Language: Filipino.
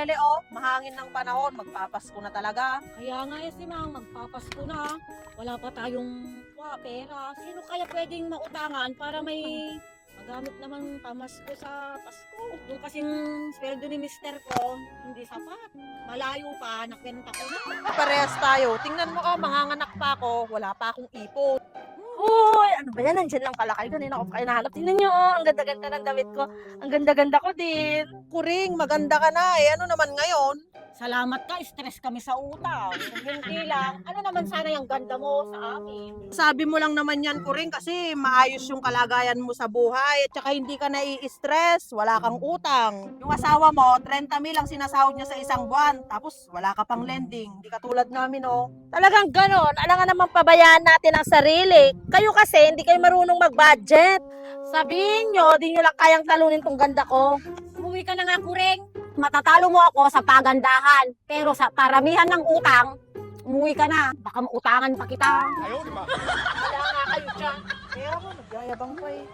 Lele, oh. Mahangin ng panahon. Magpapasko na talaga. Kaya nga si Mang, magpapasko na. Wala pa tayong pera. Sino kaya pwedeng mautangan para may magamit naman pamasko sa Pasko? Yung kasing sweldo ni mister ko, hindi sapat. Malayo pa, nakwenta ko na. Parehas tayo. Tingnan mo, oh. Manganganak pa ako. Wala pa akong ipon. Uy, ano ba yan? Nandiyan lang pala kayo. Kanina ko pa kayo nahanap. Tingnan nyo, oh. Ang ganda-ganda ng damit ko. Ang ganda-ganda ko din. Kuring, maganda ka na eh. Ano naman ngayon? Salamat ka, stress kami sa utang. Kung hindi lang, ano naman sana yung ganda mo sa amin? Sabi mo lang naman yan, Kuring, kasi maayos yung kalagayan mo sa buhay. At saka hindi ka nai-stress, wala kang utang. Yung asawa mo, 30,000 ang sinasahod niya sa isang buwan. Tapos wala ka pang lending. Hindi katulad namin, oh. Talagang ganon. Alangan naman pabayaan natin ang sarili. Kayo kasi, hindi kayo marunong mag-budget. Sabihin nyo, di nyo lang kayang talunin tong ganda ko. Umuwi ka na nga, Kuring. Matatalo mo ako sa pagandahan. Pero sa paramihan ng utang, umuwi ka na. Baka mautangan pa kita. Wala nga kayo dyan. Kaya mo, nagyayabang pa eh.